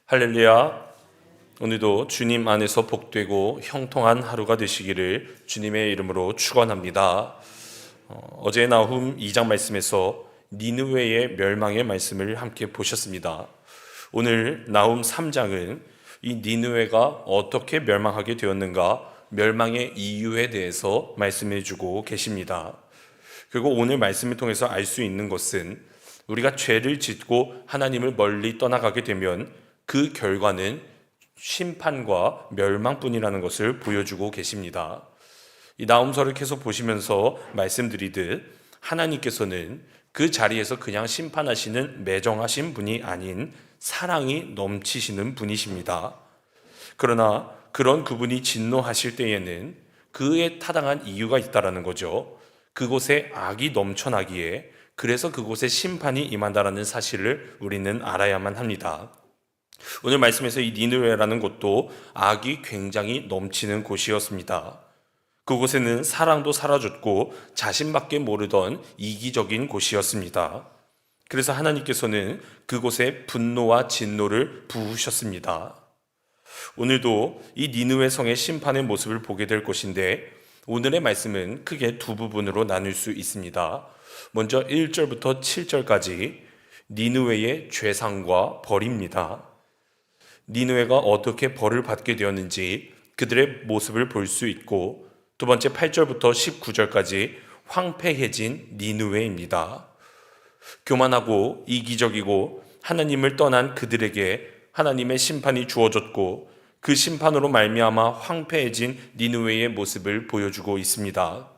할렐루야. 오늘도 주님 안에서 복되고 형통한 하루가 되시기를 주님의 이름으로 축원합니다. 어제 나훔 2장 말씀에서 니느웨의 멸망의 말씀을 함께 보셨습니다. 오늘 나훔 3장은 이 니느웨가 어떻게 멸망하게 되었는가, 멸망의 이유에 대해서 말씀해 주고 계십니다. 그리고 오늘 말씀을 통해서 알 수 있는 것은 우리가 죄를 짓고 하나님을 멀리 떠나가게 되면 그 결과는 심판과 멸망뿐이라는 것을 보여주고 계십니다. 이 나훔서를 계속 보시면서 말씀드리듯 하나님께서는 그 자리에서 그냥 심판하시는 매정하신 분이 아닌 사랑이 넘치시는 분이십니다. 그러나 그런 그분이 진노하실 때에는 그에 타당한 이유가 있다라는 거죠. 그곳에 악이 넘쳐나기에 그래서 그곳에 심판이 임한다라는 사실을 우리는 알아야만 합니다. 오늘 말씀에서 이 니느웨라는 곳도 악이 굉장히 넘치는 곳이었습니다. 그곳에는 사랑도 사라졌고 자신밖에 모르던 이기적인 곳이었습니다. 그래서 하나님께서는 그곳에 분노와 진노를 부으셨습니다. 오늘도 이 니느웨 성의 심판의 모습을 보게 될 것인데 오늘의 말씀은 크게 두 부분으로 나눌 수 있습니다. 먼저 1절부터 7절까지 니느웨의 죄상과 벌입니다. 니느웨가 어떻게 벌을 받게 되었는지 그들의 모습을 볼 수 있고, 두 번째 8절부터 19절까지 황폐해진 니느웨입니다. 교만하고 이기적이고 하나님을 떠난 그들에게 하나님의 심판이 주어졌고 그 심판으로 말미암아 황폐해진 니느웨의 모습을 보여주고 있습니다.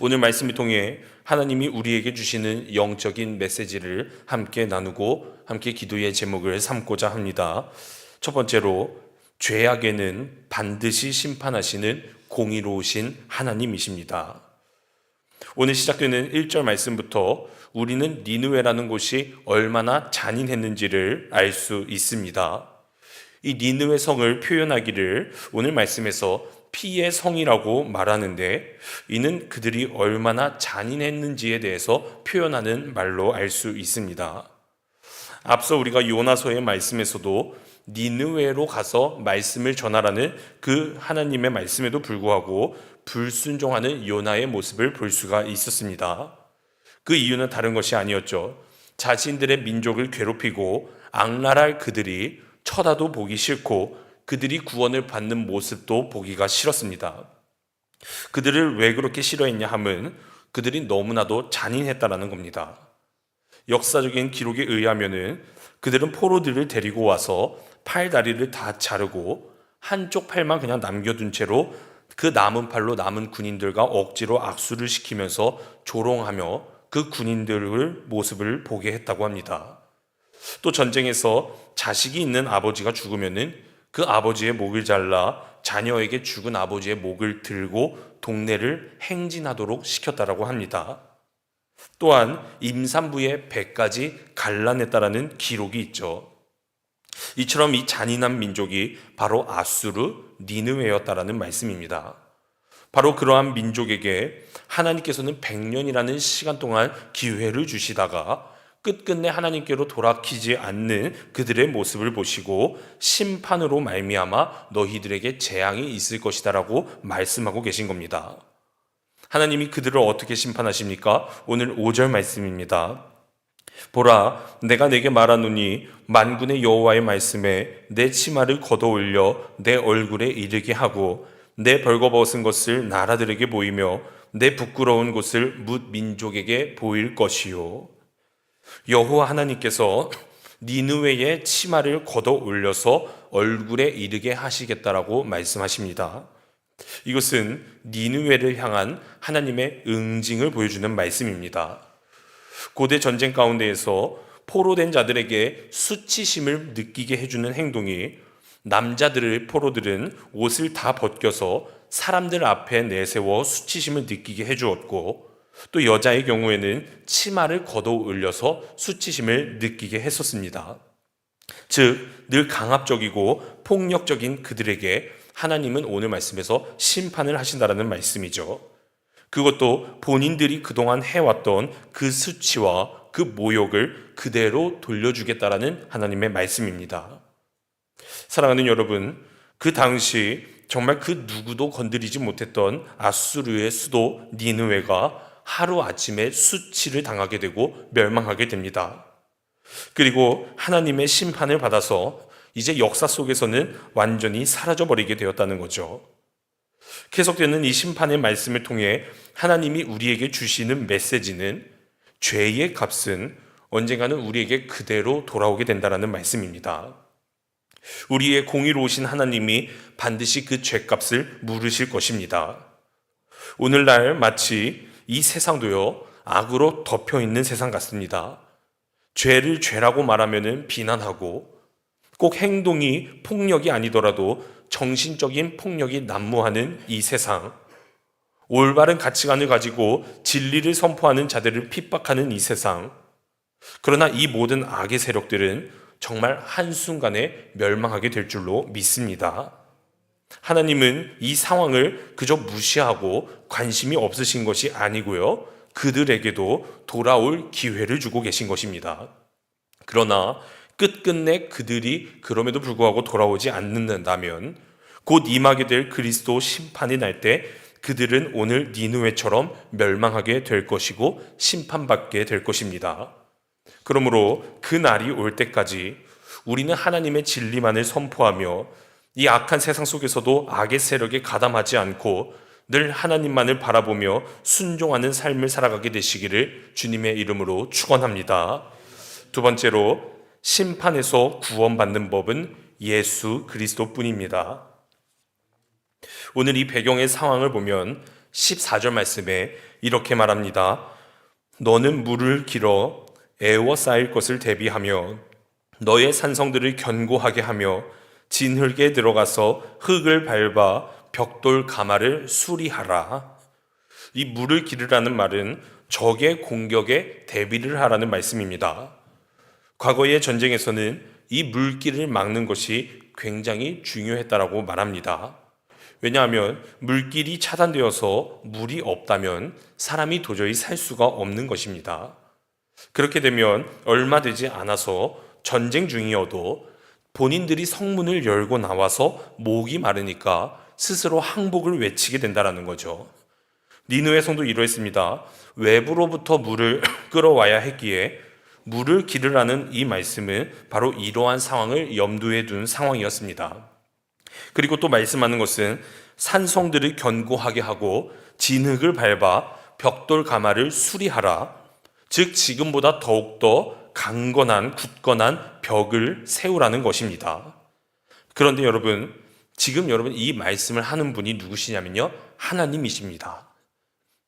오늘 말씀을 통해 하나님이 우리에게 주시는 영적인 메시지를 함께 나누고 함께 기도의 제목을 삼고자 합니다. 첫 번째로, 죄악에는 반드시 심판하시는 공의로우신 하나님이십니다. 오늘 시작되는 1절 말씀부터 우리는 니느웨라는 곳이 얼마나 잔인했는지를 알 수 있습니다. 이 니느웨 성을 표현하기를 오늘 말씀에서 피의 성이라고 말하는데, 이는 그들이 얼마나 잔인했는지에 대해서 표현하는 말로 알 수 있습니다. 앞서 우리가 요나서의 말씀에서도 니느웨로 가서 말씀을 전하라는 그 하나님의 말씀에도 불구하고 불순종하는 요나의 모습을 볼 수가 있었습니다. 그 이유는 다른 것이 아니었죠. 자신들의 민족을 괴롭히고 악랄할 그들이 쳐다도 보기 싫고 그들이 구원을 받는 모습도 보기가 싫었습니다. 그들을 왜 그렇게 싫어했냐 하면 그들이 너무나도 잔인했다라는 겁니다. 역사적인 기록에 의하면은 그들은 포로들을 데리고 와서 팔 다리를 다 자르고 한쪽 팔만 그냥 남겨둔 채로 그 남은 팔로 남은 군인들과 억지로 악수를 시키면서 조롱하며 그 군인들의 모습을 보게 했다고 합니다. 또 전쟁에서 자식이 있는 아버지가 죽으면은 그 아버지의 목을 잘라 자녀에게 죽은 아버지의 목을 들고 동네를 행진하도록 시켰다라고 합니다. 또한 임산부의 배까지 갈라냈다라는 기록이 있죠. 이처럼 이 잔인한 민족이 바로 아수르, 니느웨였다라는 말씀입니다. 바로 그러한 민족에게 하나님께서는 100년이라는 시간 동안 기회를 주시다가 끝끝내 하나님께로 돌아키지 않는 그들의 모습을 보시고 심판으로 말미암아 너희들에게 재앙이 있을 것이다라고 말씀하고 계신 겁니다. 하나님이 그들을 어떻게 심판하십니까? 오늘 5절 말씀입니다. 보라, 내가 내게 말하노니 만군의 여호와의 말씀에 내 치마를 걷어 올려 내 얼굴에 이르게 하고 내 벌거벗은 것을 나라들에게 보이며 내 부끄러운 곳을 뭇 민족에게 보일 것이요. 여호와 하나님께서 니느웨의 치마를 걷어 올려서 얼굴에 이르게 하시겠다라고 말씀하십니다. 이것은 니느웨를 향한 하나님의 응징을 보여주는 말씀입니다. 고대 전쟁 가운데에서 포로된 자들에게 수치심을 느끼게 해주는 행동이, 남자들의 포로들은 옷을 다 벗겨서 사람들 앞에 내세워 수치심을 느끼게 해주었고, 또 여자의 경우에는 치마를 걷어 올려서 수치심을 느끼게 했었습니다. 즉, 늘 강압적이고 폭력적인 그들에게 하나님은 오늘 말씀에서 심판을 하신다라는 말씀이죠. 그것도 본인들이 그동안 해왔던 그 수치와 그 모욕을 그대로 돌려주겠다라는 하나님의 말씀입니다. 사랑하는 여러분, 그 당시 정말 그 누구도 건드리지 못했던 아수르의 수도 니느웨가 하루아침에 수치를 당하게 되고 멸망하게 됩니다. 그리고 하나님의 심판을 받아서 이제 역사 속에서는 완전히 사라져버리게 되었다는 거죠. 계속되는 이 심판의 말씀을 통해 하나님이 우리에게 주시는 메시지는 죄의 값은 언젠가는 우리에게 그대로 돌아오게 된다는 말씀입니다. 우리의 공의로우신 하나님이 반드시 그 죄값을 물으실 것입니다. 오늘날 마치 이 세상도요, 악으로 덮여 있는 세상 같습니다. 죄를 죄라고 말하면 비난하고, 꼭 행동이 폭력이 아니더라도 정신적인 폭력이 난무하는 이 세상, 올바른 가치관을 가지고 진리를 선포하는 자들을 핍박하는 이 세상, 그러나 이 모든 악의 세력들은 정말 한순간에 멸망하게 될 줄로 믿습니다. 하나님은 이 상황을 그저 무시하고 관심이 없으신 것이 아니고요, 그들에게도 돌아올 기회를 주고 계신 것입니다. 그러나 끝끝내 그들이 그럼에도 불구하고 돌아오지 않는다면 곧 임하게 될 그리스도 심판이 날 때 그들은 오늘 니느웨처럼 멸망하게 될 것이고 심판받게 될 것입니다. 그러므로 그 날이 올 때까지 우리는 하나님의 진리만을 선포하며 이 악한 세상 속에서도 악의 세력에 가담하지 않고 늘 하나님만을 바라보며 순종하는 삶을 살아가게 되시기를 주님의 이름으로 축원합니다. 두 번째로, 심판에서 구원받는 법은 예수 그리스도뿐입니다. 오늘 이 배경의 상황을 보면 14절 말씀에 이렇게 말합니다. 너는 물을 길어 에워싸일 것을 대비하며 너의 산성들을 견고하게 하며 진흙에 들어가서 흙을 밟아 벽돌 가마를 수리하라. 이 물을 기르라는 말은 적의 공격에 대비를 하라는 말씀입니다. 과거의 전쟁에서는 이 물길을 막는 것이 굉장히 중요했다라고 말합니다. 왜냐하면 물길이 차단되어서 물이 없다면 사람이 도저히 살 수가 없는 것입니다. 그렇게 되면 얼마 되지 않아서 전쟁 중이어도 본인들이 성문을 열고 나와서 목이 마르니까 스스로 항복을 외치게 된다는 거죠. 니느웨 성도 이러했습니다. 외부로부터 물을 끌어와야 했기에 물을 기르라는 이 말씀은 바로 이러한 상황을 염두에 둔 상황이었습니다. 그리고 또 말씀하는 것은 산성들을 견고하게 하고 진흙을 밟아 벽돌 가마를 수리하라. 즉 지금보다 더욱더 강건한 굳건한 벽을 세우라는 것입니다. 그런데 여러분, 지금 여러분 이 말씀을 하는 분이 누구시냐면요, 하나님이십니다.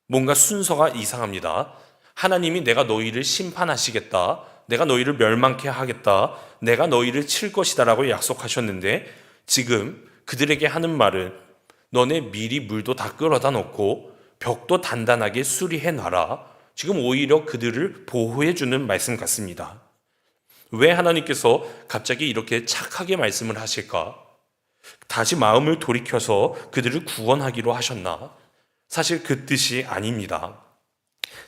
뭔가 순서가 이상합니다. 하나님이 내가 너희를 심판하시겠다, 내가 너희를 멸망케 하겠다, 내가 너희를 칠 것이다 라고 약속하셨는데 지금 그들에게 하는 말은 너네 미리 물도 다 끌어다 놓고 벽도 단단하게 수리해 놔라. 지금 오히려 그들을 보호해 주는 말씀 같습니다. 왜 하나님께서 갑자기 이렇게 착하게 말씀을 하실까? 다시 마음을 돌이켜서 그들을 구원하기로 하셨나? 사실 그 뜻이 아닙니다.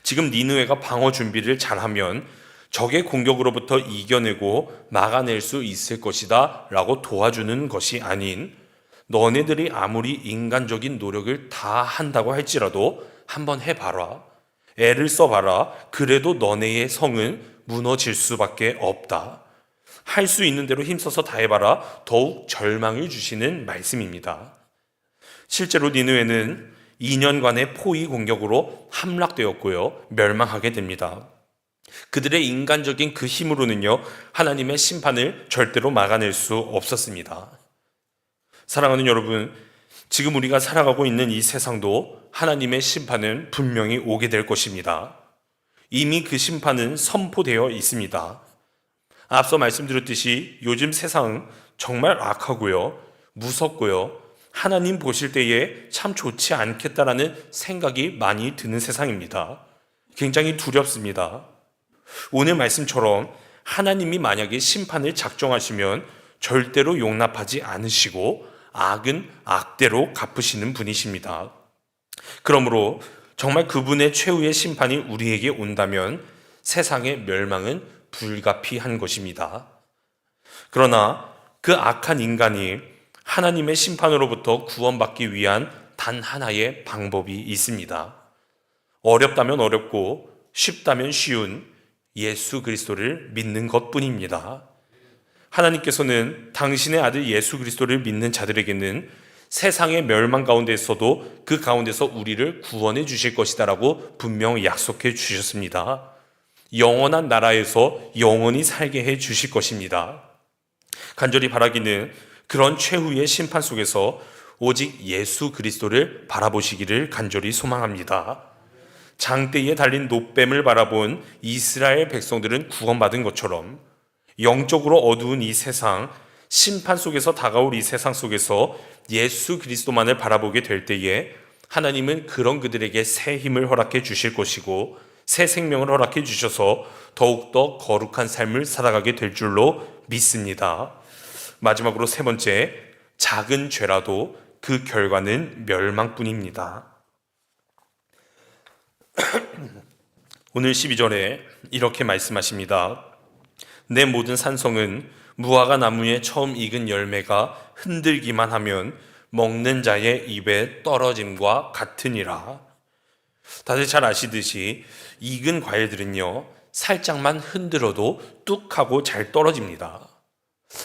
지금 니느웨가 방어 준비를 잘하면 적의 공격으로부터 이겨내고 막아낼 수 있을 것이다 라고 도와주는 것이 아닌, 너네들이 아무리 인간적인 노력을 다 한다고 할지라도 한번 해봐라, 애를 써봐라, 그래도 너네의 성은 무너질 수밖에 없다. 할 수 있는 대로 힘써서 다 해봐라. 더욱 절망을 주시는 말씀입니다. 실제로 니느웨는 2년간의 포위 공격으로 함락되었고요, 멸망하게 됩니다. 그들의 인간적인 그 힘으로는요, 하나님의 심판을 절대로 막아낼 수 없었습니다. 사랑하는 여러분, 지금 우리가 살아가고 있는 이 세상도 하나님의 심판은 분명히 오게 될 것입니다. 이미 그 심판은 선포되어 있습니다. 앞서 말씀드렸듯이 요즘 세상은 정말 악하고요, 무섭고요, 하나님 보실 때에 참 좋지 않겠다라는 생각이 많이 드는 세상입니다. 굉장히 두렵습니다. 오늘 말씀처럼 하나님이 만약에 심판을 작정하시면 절대로 용납하지 않으시고 악은 악대로 갚으시는 분이십니다. 그러므로 정말 그분의 최후의 심판이 우리에게 온다면 세상의 멸망은 불가피한 것입니다. 그러나 그 악한 인간이 하나님의 심판으로부터 구원받기 위한 단 하나의 방법이 있습니다. 어렵다면 어렵고 쉽다면 쉬운 예수 그리스도를 믿는 것뿐입니다. 하나님께서는 당신의 아들 예수 그리스도를 믿는 자들에게는 세상의 멸망 가운데서도 그 가운데서 우리를 구원해 주실 것이다라고 분명히 약속해 주셨습니다. 영원한 나라에서 영원히 살게 해 주실 것입니다. 간절히 바라기는 그런 최후의 심판 속에서 오직 예수 그리스도를 바라보시기를 간절히 소망합니다. 장대에 달린 놋뱀을 바라본 이스라엘 백성들은 구원받은 것처럼 영적으로 어두운 이 세상, 심판 속에서 다가올 이 세상 속에서 예수 그리스도만을 바라보게 될 때에 하나님은 그런 그들에게 새 힘을 허락해 주실 것이고 새 생명을 허락해 주셔서 더욱더 거룩한 삶을 살아가게 될 줄로 믿습니다. 마지막으로 세 번째, 작은 죄라도 그 결과는 멸망뿐입니다. 오늘 12절에 이렇게 말씀하십니다. 내 모든 산성은 무화과 나무에 처음 익은 열매가 흔들기만 하면 먹는 자의 입에 떨어짐과 같으니라. 다들 잘 아시듯이 익은 과일들은요, 살짝만 흔들어도 뚝 하고 잘 떨어집니다.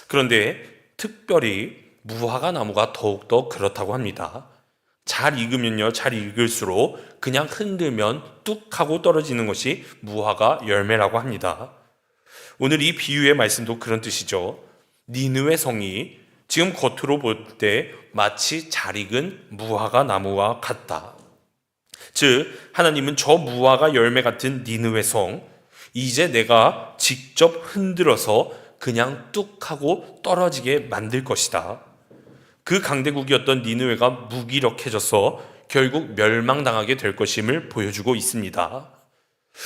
그런데 특별히 무화과 나무가 더욱더 그렇다고 합니다. 잘 익으면요, 잘 익을수록 그냥 흔들면 뚝 하고 떨어지는 것이 무화과 열매라고 합니다. 오늘 이 비유의 말씀도 그런 뜻이죠. 니느웨 성이 지금 겉으로 볼 때 마치 잘 익은 무화과 나무와 같다. 즉 하나님은 저 무화과 열매 같은 니느웨 성, 이제 내가 직접 흔들어서 그냥 뚝 하고 떨어지게 만들 것이다. 그 강대국이었던 니느웨가 무기력해져서 결국 멸망당하게 될 것임을 보여주고 있습니다.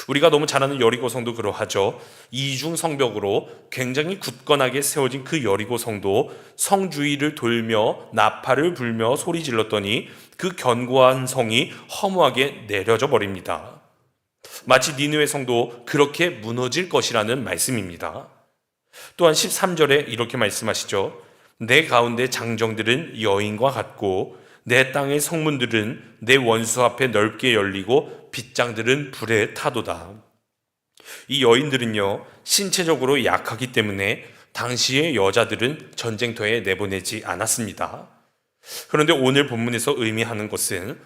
우리가 너무 잘 아는 여리고성도 그러하죠. 이중 성벽으로 굉장히 굳건하게 세워진 그 여리고성도 성 주위를 돌며 나팔을 불며 소리 질렀더니 그 견고한 성이 허무하게 내려져 버립니다. 마치 니느웨 성도 그렇게 무너질 것이라는 말씀입니다. 또한 13절에 이렇게 말씀하시죠. 내 가운데 장정들은 여인과 같고 내 땅의 성문들은 내 원수 앞에 넓게 열리고 빗장들은 불에 타도다. 이 여인들은요, 신체적으로 약하기 때문에 당시의 여자들은 전쟁터에 내보내지 않았습니다. 그런데 오늘 본문에서 의미하는 것은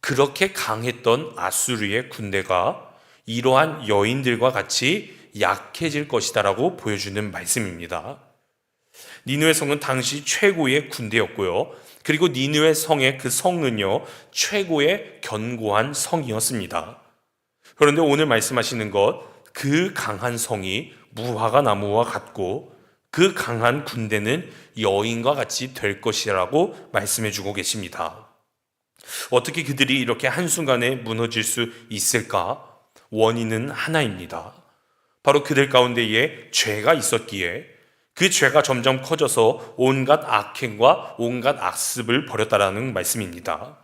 그렇게 강했던 아수르의 군대가 이러한 여인들과 같이 약해질 것이다라고 보여주는 말씀입니다. 니느웨 성은 당시 최고의 군대였고요. 그리고 니느웨 성의 그 성은요, 최고의 견고한 성이었습니다. 그런데 오늘 말씀하시는 것, 그 강한 성이 무화과 나무와 같고 그 강한 군대는 여인과 같이 될 것이라고 말씀해 주고 계십니다. 어떻게 그들이 이렇게 한순간에 무너질 수 있을까? 원인은 하나입니다. 바로 그들 가운데에 죄가 있었기에 그 죄가 점점 커져서 온갖 악행과 온갖 악습을 벌였다라는 말씀입니다.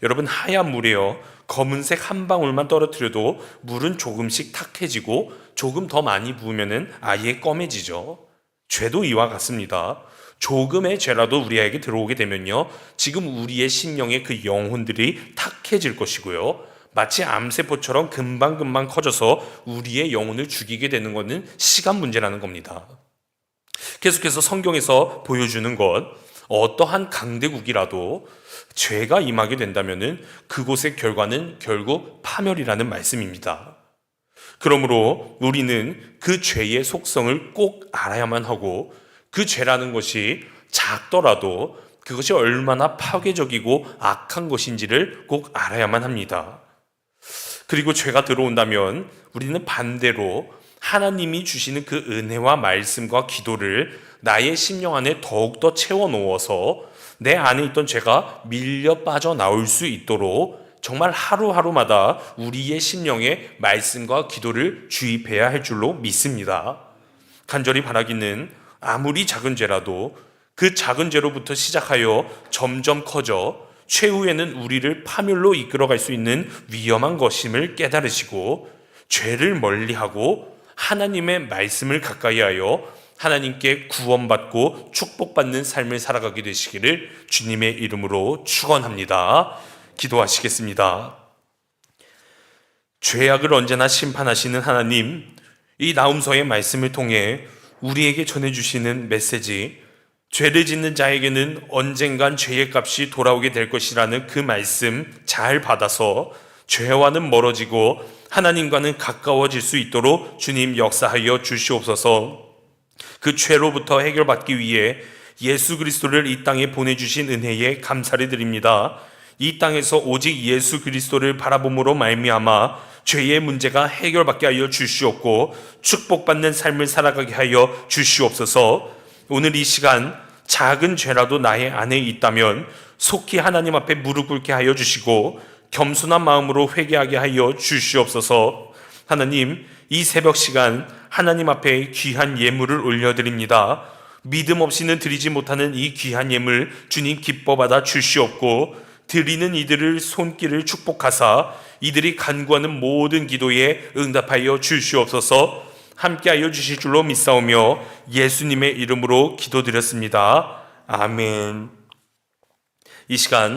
여러분, 하얀 물에요, 검은색 한 방울만 떨어뜨려도 물은 조금씩 탁해지고 조금 더 많이 부으면 아예 검해지죠. 죄도 이와 같습니다. 조금의 죄라도 우리에게 들어오게 되면요, 지금 우리의 심령의 그 영혼들이 탁해질 것이고요, 마치 암세포처럼 금방금방 커져서 우리의 영혼을 죽이게 되는 것은 시간 문제라는 겁니다. 계속해서 성경에서 보여주는 것, 어떠한 강대국이라도 죄가 임하게 된다면 그곳의 결과는 결국 파멸이라는 말씀입니다. 그러므로 우리는 그 죄의 속성을 꼭 알아야만 하고, 그 죄라는 것이 작더라도 그것이 얼마나 파괴적이고 악한 것인지를 꼭 알아야만 합니다. 그리고 죄가 들어온다면 우리는 반대로 하나님이 주시는 그 은혜와 말씀과 기도를 나의 심령 안에 더욱더 채워놓아서 내 안에 있던 죄가 밀려 빠져나올 수 있도록 정말 하루하루마다 우리의 심령에 말씀과 기도를 주입해야 할 줄로 믿습니다. 간절히 바라기는 아무리 작은 죄라도 그 작은 죄로부터 시작하여 점점 커져 최후에는 우리를 파멸로 이끌어갈 수 있는 위험한 것임을 깨달으시고 죄를 멀리하고 하나님의 말씀을 가까이하여 하나님께 구원받고 축복받는 삶을 살아가게 되시기를 주님의 이름으로 축원합니다. 기도하시겠습니다. 죄악을 언제나 심판하시는 하나님, 이 나훔서의 말씀을 통해 우리에게 전해주시는 메시지, 죄를 짓는 자에게는 언젠간 죄의 값이 돌아오게 될 것이라는 그 말씀 잘 받아서 죄와는 멀어지고 하나님과는 가까워질 수 있도록 주님 역사하여 주시옵소서. 그 죄로부터 해결받기 위해 예수 그리스도를 이 땅에 보내주신 은혜에 감사를 드립니다. 이 땅에서 오직 예수 그리스도를 바라봄으로 말미암아 죄의 문제가 해결받게 하여 주시옵고 축복받는 삶을 살아가게 하여 주시옵소서. 오늘 이 시간 작은 죄라도 나의 안에 있다면 속히 하나님 앞에 무릎 꿇게 하여 주시고 겸손한 마음으로 회개하게 하여 주시옵소서. 하나님, 이 새벽 시간 하나님 앞에 귀한 예물을 올려드립니다. 믿음 없이는 드리지 못하는 이 귀한 예물 주님 기뻐 받아 주시옵고 드리는 이들을 손길을 축복하사 이들이 간구하는 모든 기도에 응답하여 주시옵소서. 함께하여 주실 줄로 믿사오며 예수님의 이름으로 기도드렸습니다. 아멘. 이 시간